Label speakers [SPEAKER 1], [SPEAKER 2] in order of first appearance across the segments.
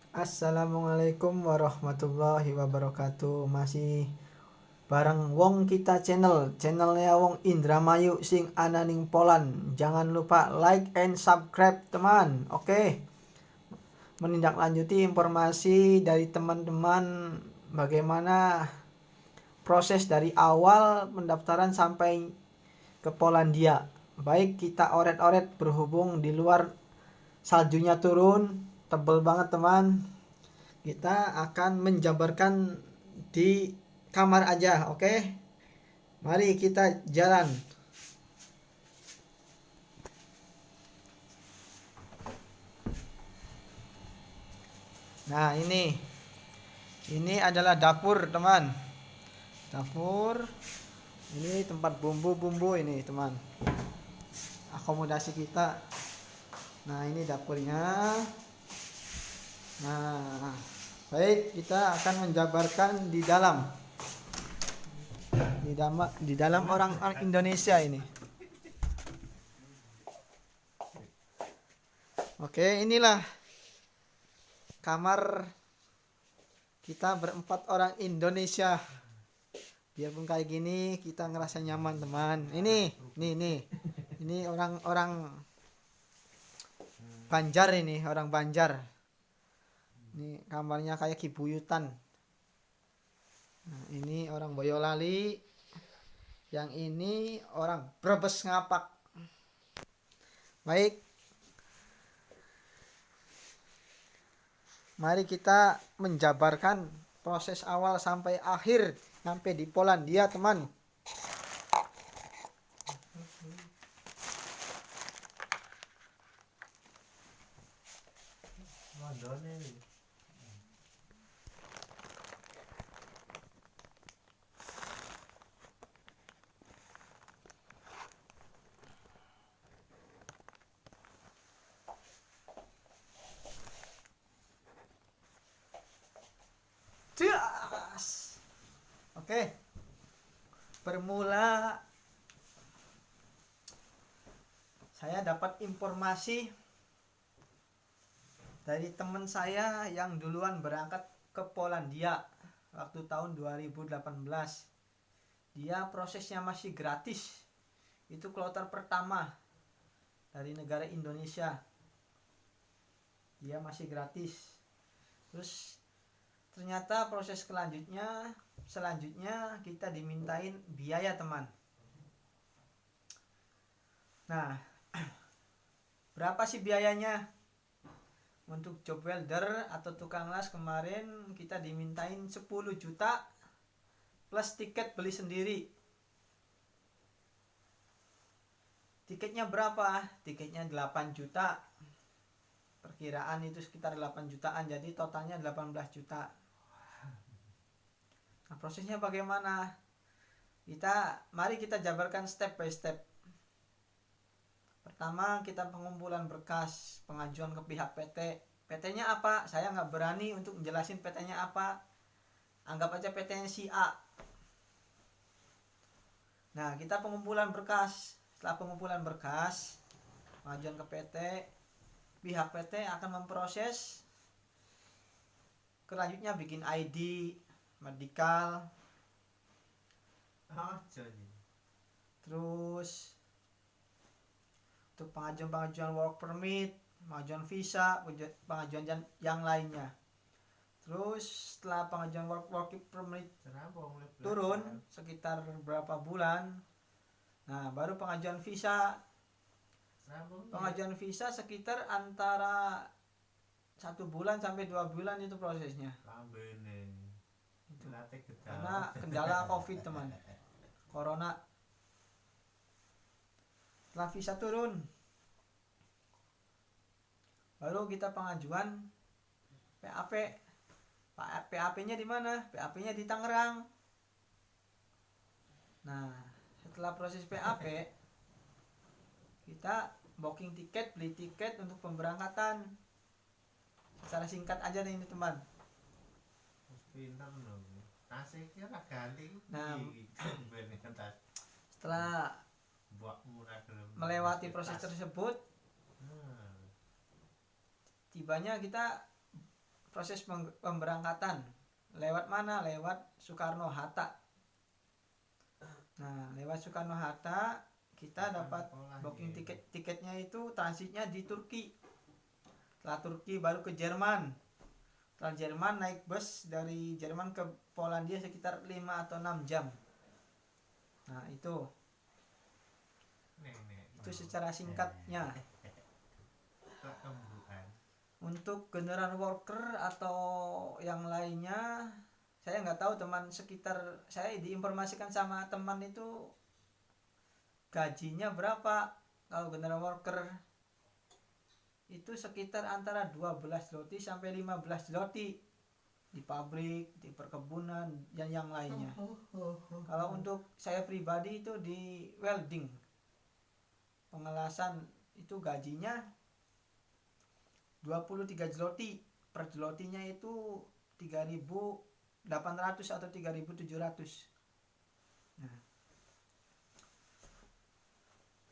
[SPEAKER 1] Assalamualaikum warahmatullahi wabarakatuh. Masih bareng Wong Kita channelnya Wong Indramayu sing ananing Polan. Jangan lupa like and subscribe teman. Oke, menindaklanjuti informasi dari teman-teman bagaimana proses dari awal pendaftaran sampai ke Polandia. Baik, kita oret-oret berhubung di luar saljunya turun tebel banget teman. Kita akan menjabarkan di kamar aja, oke? Mari kita jalan. Nah, ini adalah dapur teman. Dapur. Ini tempat bumbu-bumbu ini teman. Akomodasi kita. Nah, ini dapurnya. Nah, baik, kita akan menjabarkan di dalam. Di dalam orang Indonesia ini. Oke, inilah kamar kita berempat orang Indonesia. Biarpun kayak gini kita ngerasa nyaman teman. Ini orang-orang Banjar ini, orang Banjar. Ini kamarnya kayak kibuyutan. Nah, ini orang Boyolali. Yang ini orang Brebes Ngapak. Baik. Mari kita menjabarkan proses awal sampai akhir sampai di Polandia teman. Oke. Bermula saya dapat informasi dari teman saya yang duluan berangkat ke Polandia waktu tahun 2018. Dia prosesnya masih gratis. Itu kloter pertama dari negara Indonesia. Dia masih gratis. Terus ternyata proses selanjutnya kita dimintain biaya teman. Nah, berapa sih biayanya? Untuk job welder atau tukang las kemarin kita dimintain 10 juta plus tiket beli sendiri. Tiketnya berapa? Tiketnya 8 juta. Perkiraan itu sekitar 8 jutaan, jadi totalnya 18 juta. Nah, prosesnya bagaimana? Mari kita jabarkan step by step. Pertama, kita pengumpulan berkas, pengajuan ke pihak PT. PT-nya apa? Saya nggak berani untuk menjelasin PT-nya apa. Anggap aja PT-nya si A. Nah, kita pengumpulan berkas. Setelah pengumpulan berkas, pengajuan ke PT, pihak PT akan memproses. Selanjutnya bikin ID, medikal, terus untuk pengajuan work permit, pengajuan visa, pengajuan yang lainnya. Terus setelah pengajuan work permit turun sekitar berapa bulan, nah baru pengajuan visa. Pengajuan visa sekitar antara 1 bulan sampai 2 bulan itu prosesnya. Karena kendala COVID teman, corona. Setelah visa turun, baru kita pengajuan PAP. PAP-nya di mana? PAP-nya di Tangerang. Nah, setelah proses PAP, kita booking tiket, beli tiket untuk pemberangkatan. Secara singkat aja nih ini teman. Nah, setelah melewati proses tersebut, tibanya kita proses pemberangkatan lewat mana? Lewat Soekarno-Hatta. Nah, lewat Soekarno-Hatta kita dapat booking tiketnya itu transitnya di Turki. Setelah Turki baru ke Jerman. Setelah Jerman naik bus dari Jerman ke Polandia sekitar 5 atau 6 jam. Nah, itu secara singkatnya. Untuk general worker atau yang lainnya saya nggak tahu, teman sekitar saya diinformasikan sama teman itu gajinya berapa. Kalau general worker itu sekitar antara 12 zloty sampai 15 zloty di pabrik, di perkebunan, dan yang lainnya. Kalau untuk saya pribadi itu di welding, pengelasan, itu gajinya 23 zloty. Per zlotynya itu 3.800 atau 3.700. Nah,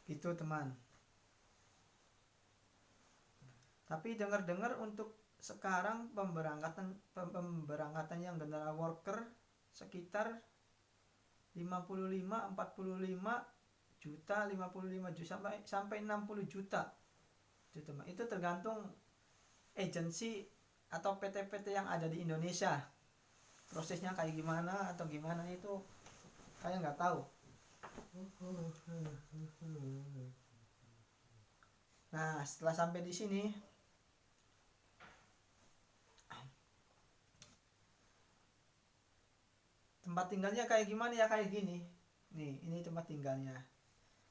[SPEAKER 1] gitu teman. Tapi dengar-dengar untuk sekarang pemberangkatan yang general worker sekitar 45 juta, 55 juta sampai 60 juta. Itu teman. Itu tergantung agensi atau PT-PT yang ada di Indonesia. Prosesnya kayak gimana atau gimana itu saya nggak tahu. Nah, setelah sampai di sini tempat tinggalnya kayak gimana ya, kayak gini. Nih, ini tempat tinggalnya.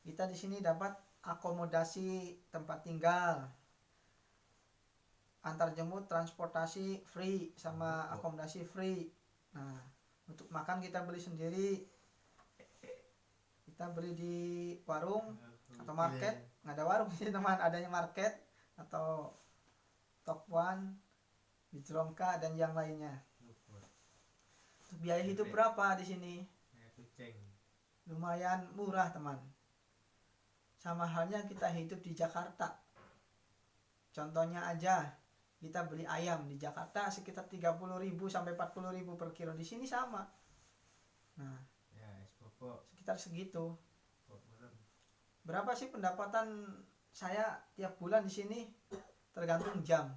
[SPEAKER 1] Kita di sini dapat akomodasi tempat tinggal, antar jemput, transportasi free sama akomodasi free. Nah, untuk makan kita beli sendiri. Kita beli di warung atau market. Nggak ada warung sih teman, adanya market atau Top One, Bijrongka, dan yang lainnya. Biaya hidup berapa di sini? Lumayan murah teman. Sama halnya kita hidup di Jakarta. Contohnya aja, kita beli ayam di Jakarta sekitar 30.000 sampai 40.000 per kilo. Di sini sama. Nah, sekitar segitu. Berapa sih pendapatan saya tiap bulan di sini? Tergantung jam.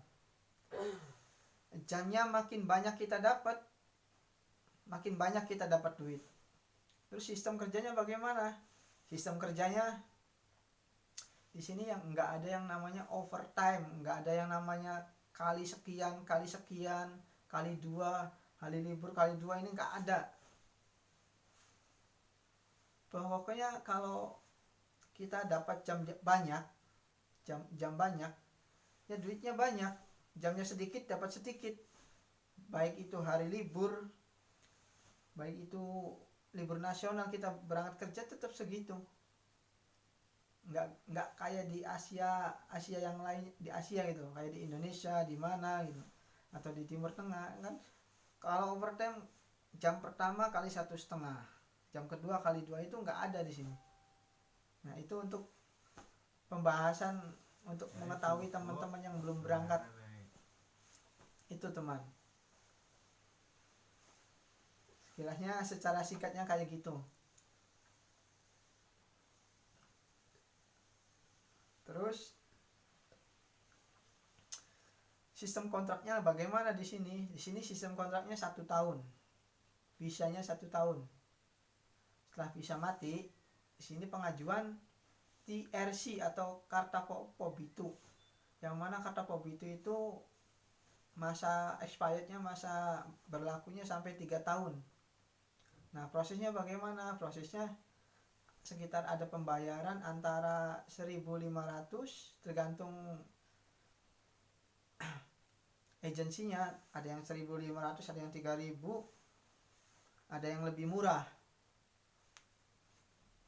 [SPEAKER 1] Jamnya makin banyak kita dapat, makin banyak kita dapat duit. Terus sistem kerjanya bagaimana? Sistem kerjanya di sini yang nggak ada yang namanya overtime, nggak ada yang namanya kali sekian, kali 2, hari libur kali 2, ini nggak ada. Pokoknya kalau kita dapat jam banyak, jam banyak, ya duitnya banyak. Jamnya sedikit dapat sedikit. Baik itu hari libur, baik itu libur nasional, kita berangkat kerja tetap segitu. Nggak kayak di Asia yang lain, di Asia gitu, kayak di Indonesia, di mana gitu, atau di Timur Tengah kan. Kalau overtime jam pertama kali 1,5, jam kedua kali 2, itu nggak ada di sini. Nah, itu untuk pembahasan untuk mengetahui teman-teman yang belum berangkat. Itu teman. Sekilahnya secara singkatnya kayak gitu. Terus sistem kontraknya bagaimana di sini? Di sini sistem kontraknya 1 tahun. Visanya 1 tahun. Setelah visa mati, di sini pengajuan TRC atau Karta Pobytu. Yang mana Karta Pobytu itu masa expirednya, masa berlakunya sampai 3 tahun. Nah, prosesnya bagaimana? Prosesnya sekitar ada pembayaran antara 1.500, tergantung agensinya. Ada yang 1.500, ada yang 3.000, ada yang lebih murah.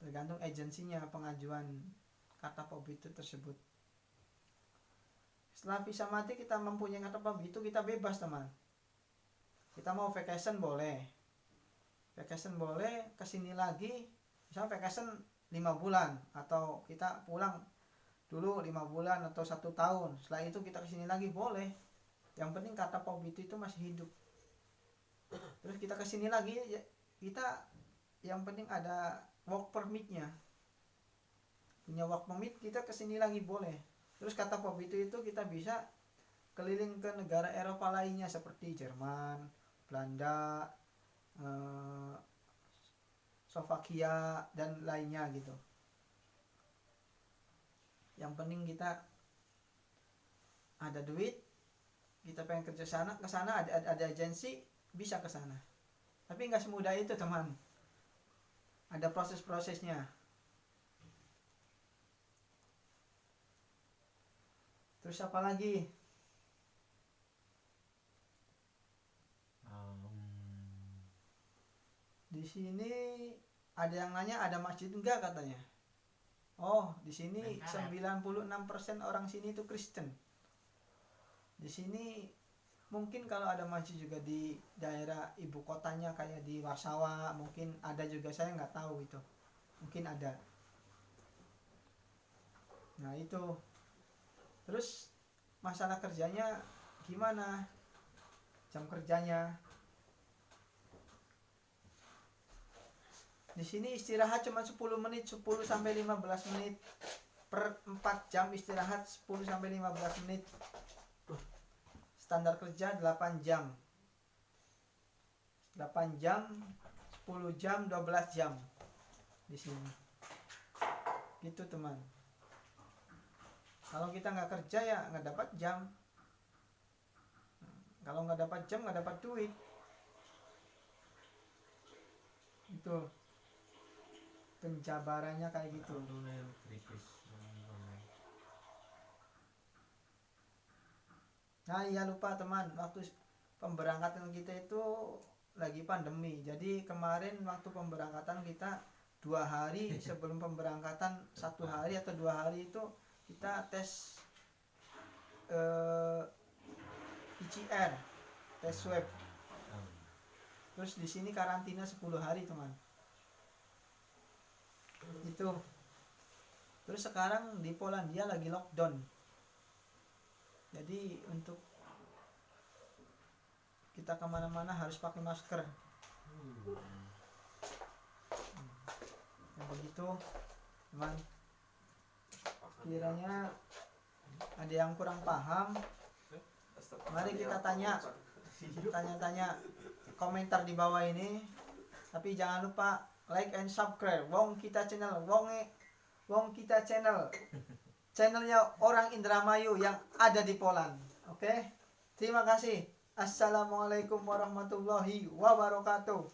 [SPEAKER 1] Tergantung agensinya pengajuan Karta Pobytu tersebut. Setelah visa mati, kita mempunyai Karta Pobytu, kita bebas teman. Kita mau vacation boleh, kesini lagi, misalnya vacation 5 bulan, atau kita pulang dulu 5 bulan atau 1 tahun, setelah itu kita kesini lagi boleh. Yang penting kata Pobito itu masih hidup. Terus kita kesini lagi, kita yang penting ada work permitnya. Punya work permit, kita kesini lagi boleh. Terus kata Pobito itu kita bisa keliling ke negara Eropa lainnya seperti Jerman, Belanda, Slovakia dan lainnya gitu. Yang penting kita ada duit, kita pengen kerja sana, ke sana ada agensi, bisa ke sana. Tapi nggak semudah itu teman. Ada proses-prosesnya. Terus apa lagi? Di sini ada yang nanya ada masjid enggak katanya. Oh, di sini 96% orang sini itu Kristen. Di sini mungkin kalau ada masjid juga di daerah ibu kotanya kayak di Warsawa, mungkin ada juga, saya nggak tahu itu. Mungkin ada. Nah itu. Terus masalah kerjanya gimana? Jam kerjanya. Di sini istirahat cuma 10 menit, 10 sampai 15 menit per 4 jam istirahat 10 sampai 15 menit. Standar kerja 8 jam. 8 jam, 10 jam, 12 jam di sini. Gitu teman. Kalau kita nggak kerja ya nggak dapat jam. Kalau nggak dapat jam nggak dapat duit. Itu penjabarannya kayak gitu. Nah iya lupa teman, waktu pemberangkatan kita itu lagi pandemi. Jadi kemarin waktu pemberangkatan kita 2 hari sebelum pemberangkatan, 1 hari atau 2 hari itu kita tes PCR, tes swab. Terus di sini karantina 10 hari teman. Itu. Terus sekarang di Polandia lagi lockdown. Jadi untuk kita kemana-mana harus pakai masker. Yang begitu teman. Kiranya ada yang kurang paham, mari kita tanya-tanya komentar di bawah ini. Tapi jangan lupa like and subscribe Wong Kita Channel, Wong Kita Channel, channelnya orang Indramayu yang ada di Poland. Oke? Terima kasih. Assalamualaikum warahmatullahi wabarakatuh.